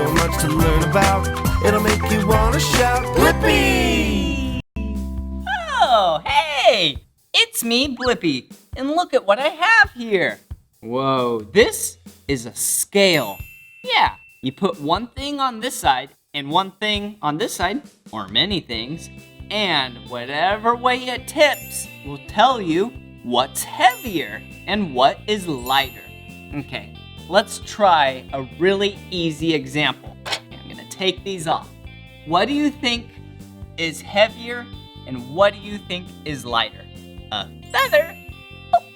so much to learn about. It'll make you want to shout, Blippi! Oh, hey! It's me, Blippi, and look at what I have here. Whoa, this is a scale. Yeah, you put one thing on this side and one thing on this side, or many things, and whatever way it tips will tell you what's heavier and what is lighter. Okay, let's try a really easy example. I'm gonna take these off. What do you think is heavier and what do you think is lighter? A feather?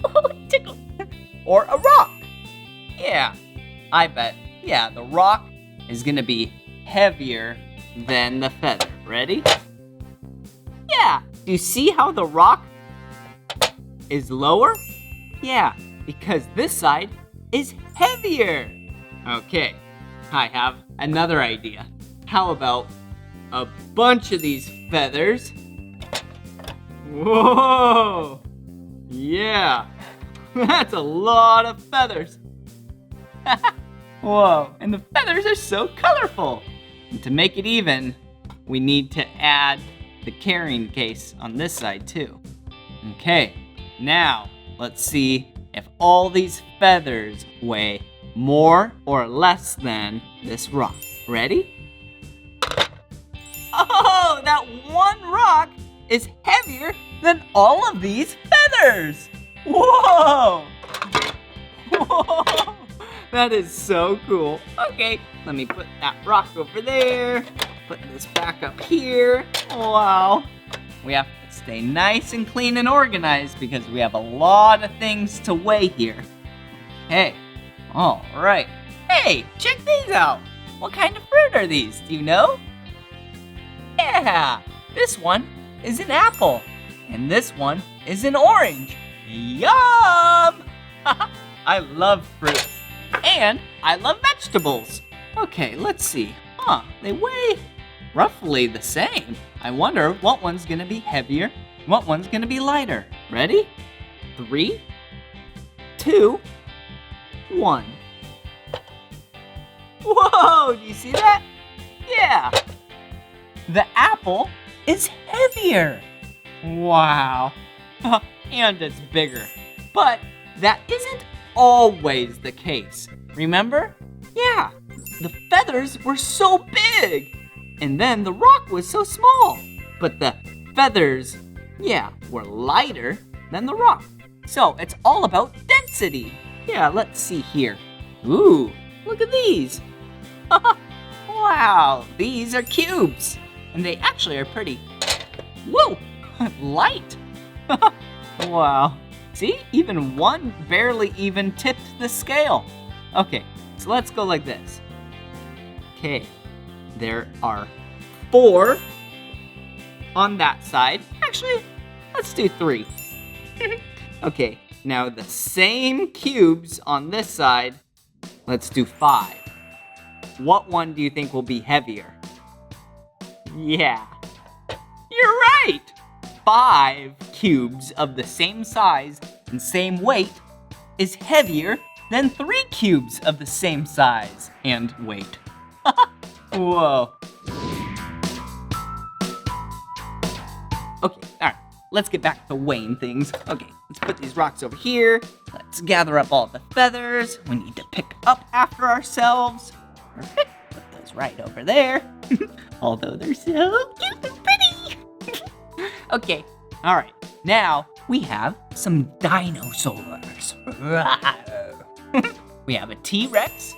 Oh, tickle. Or a rock? Yeah, I bet. Yeah, the rock is gonna be heavier than the feather. Ready? Yeah, do you see how the rock is lower? Yeah, because this side is heavier. Okay, I have another idea. How about a bunch of these feathers? Whoa! Yeah, that's a lot of feathers. Whoa, and the feathers are so colorful. And to make it even, we need to add the carrying case on this side too. Okay, now let's see if all these feathers weigh more or less than this rock. Ready? Oh, that one rock is heavier than all of these feathers. Whoa! Whoa! That is so cool. Okay, let me put that rock over there. Put this back up here. Wow. We have to stay nice and clean and organized because we have a lot of things to weigh here. Okay, all right. Hey, check these out. What kind of fruit are these? Do you know? Yeah, this one is an apple. And this one is an orange. Yum! I love fruit. And I love vegetables. Okay, let's see. They weigh roughly the same. I wonder what one's gonna be heavier, what one's gonna be lighter. Ready? 3, 2, 1. Whoa, do you see that? Yeah. The apple is heavier. Wow. And it's bigger. But that isn't always the case. Remember? Yeah, the feathers were so big. And then the rock was so small. But the feathers, yeah, were lighter than the rock. So it's all about density. Yeah, let's see here. Ooh, look at these. Wow, these are cubes. And they actually are pretty, whoa, light. Wow. See, even one barely even tipped the scale. Okay, so let's go like this. Okay, there are 4 on that side. Actually, let's do 3. Okay, now the same cubes on this side. Let's do 5. What one do you think will be heavier? Yeah, you're right. 5 cubes of the same size and same weight is heavier than 3 cubes of the same size and weight. Whoa. Okay, all right, let's get back to weighing things. Okay, let's put these rocks over here. Let's gather up all the feathers. We need to pick up after ourselves. Perfect, put those right over there. Although they're so cute and pretty. Okay, all right, now we have some dinosaurs. We have a T-Rex.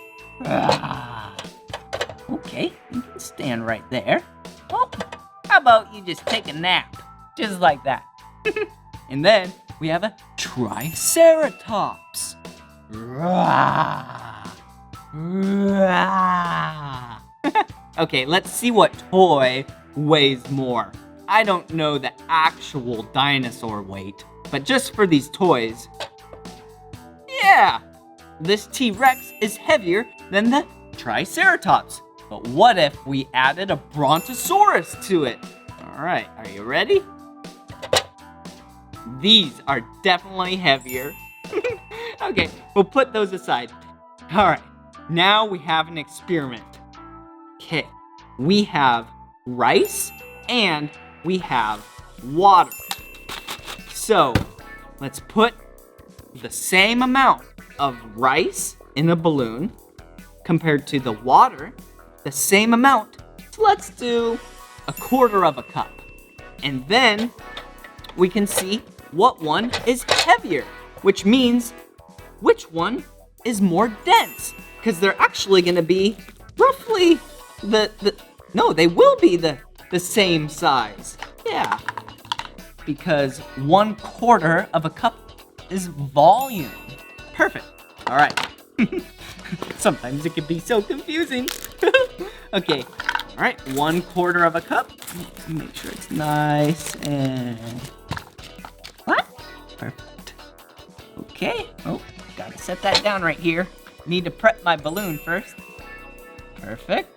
Okay, you can stand right there. Oh, how about you just take a nap? Just like that. And then we have a Triceratops. Okay, let's see what toy weighs more. I don't know the actual dinosaur weight, but just for these toys, yeah, this T-Rex is heavier than the Triceratops. But what if we added a Brontosaurus to it? All right, are you ready? These are definitely heavier. Okay, we'll put those aside. All right, now we have an experiment. Okay, we have rice and we have water. So let's put the same amount of rice in a balloon compared to the water, the same amount. So let's do 1/4 of a cup. And then we can see what one is heavier, which means which one is more dense, because they're actually going to be roughly they will be the same size. Yeah, because 1/4 of a cup is volume. Perfect. All right. Sometimes it can be so confusing. Okay. All right, 1/4 of a cup. Make sure it's nice and what? Perfect. Okay. Oh, gotta set that down right here. Need to prep my balloon first. Perfect.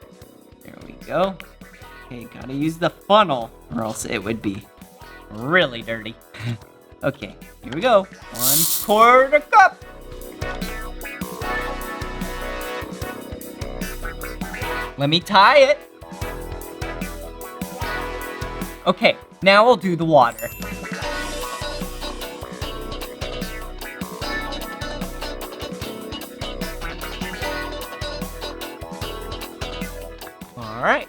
There we go. Okay, gotta use the funnel or else it would be really dirty. Okay, here we go. 1/4 cup. Let me tie it. Okay, now we'll do the water. All right.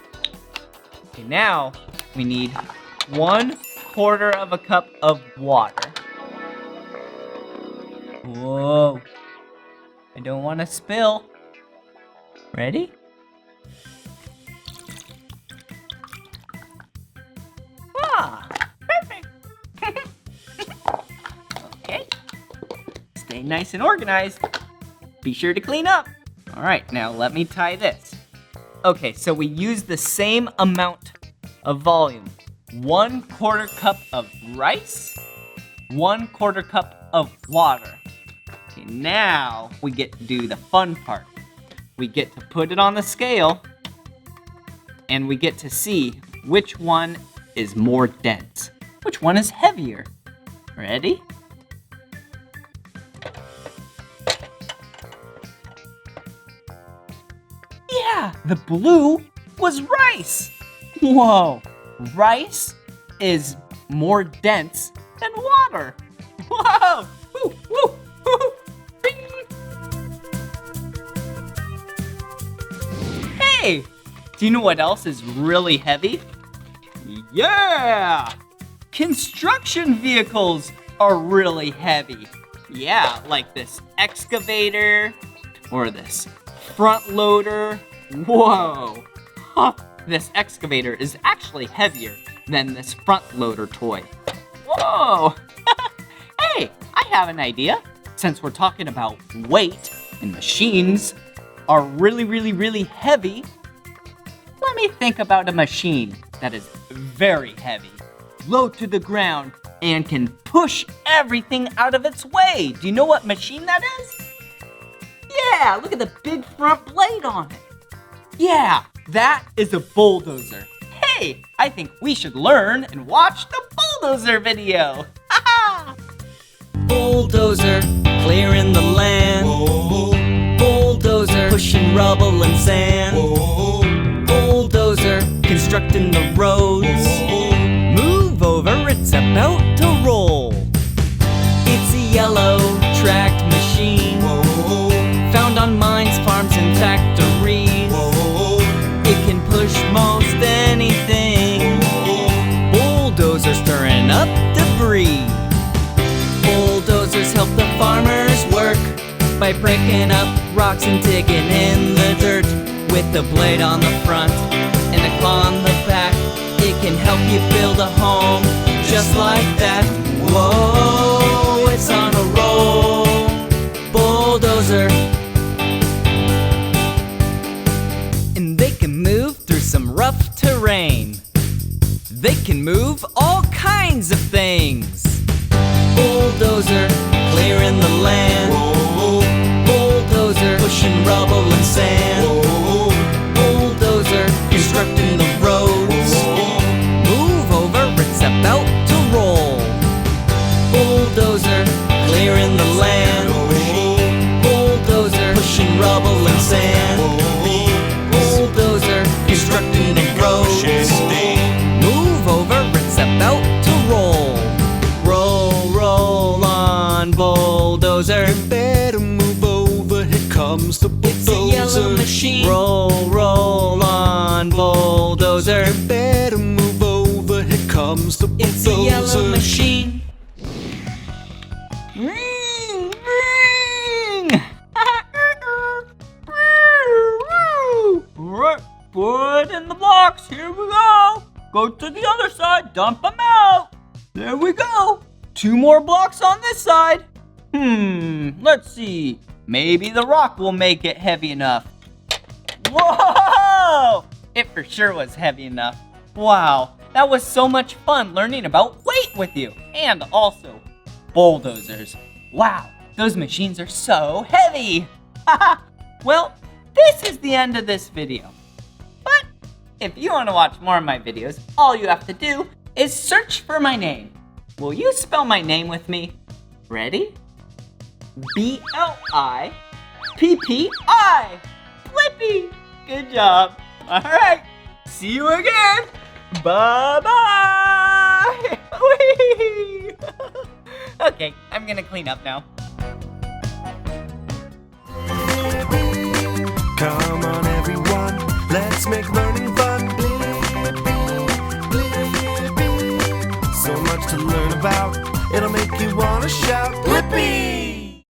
Okay, now we need 1/4 of a cup of water. Whoa. I don't want to spill. Ready? Ah, perfect. Okay. Stay nice and organized. Be sure to clean up. All right, now let me tie this. Okay, so we use the same amount of volume. 1/4 cup of rice, 1/4 cup of water. Okay, now we get to do the fun part. We get to put it on the scale, and we get to see which one is more dense. Which one is heavier? Ready? Yeah, the blue was rice. Whoa, rice is more dense than water. Whoa, woo, woo, woo. Hey, do you know what else is really heavy? Yeah! Construction vehicles are really heavy. Yeah, like this excavator or this front loader. Whoa! Huh. This excavator is actually heavier than this front loader toy. Whoa! Hey, I have an idea. Since we're talking about weight and machines are really, really, really heavy, let me think about a machine that is very heavy, low to the ground, and can push everything out of its way. Do you know what machine that is? Yeah, look at the big front blade on it. Yeah, that is a bulldozer. Hey, I think we should learn and watch the bulldozer video. Bulldozer, clearing the land. Bulldozer, pushing rubble and sand. Bulldozer, constructing the roads. Move over, it's about to roll. It's a yellow tracked machine, found on mines, farms, and factories. It can push most anything. Bulldozer stirring up debris. Bulldozers help the farmers work by breaking up rocks and digging in the dirt. With the blade on the front and a claw on the back, it can help you build a home just like that. Whoa, it's on a roll. Bulldozer. And they can move through some rough terrain. They can move all kinds of things. Bulldozer, clearing the land. Bulldozer, pushing rubble and sand. Bulldozer, constructing the roads. Move over, it's about to roll. Bulldozer, clearing the land. Bulldozer, pushing rubble and sand. Bulldozer, on, bulldozer. Better move over, here comes the It's a yellow bulldozer. machine. Ring, ring. Put in the blocks. Here we go. Go to the other side. Dump them out. There we go. 2 more blocks on this side. Let's see. Maybe the rock will make it heavy enough. Whoa! It for sure was heavy enough. Wow, that was so much fun learning about weight with you. And also bulldozers. Wow, those machines are so heavy. Well, this is the end of this video. But if you want to watch more of my videos, all you have to do is search for my name. Will you spell my name with me? Ready? B-L-I-P-P-I. Blippi. Good job. All right. See you again. Bye-bye. Okay, I'm gonna clean up now. Come on everyone, let's make learning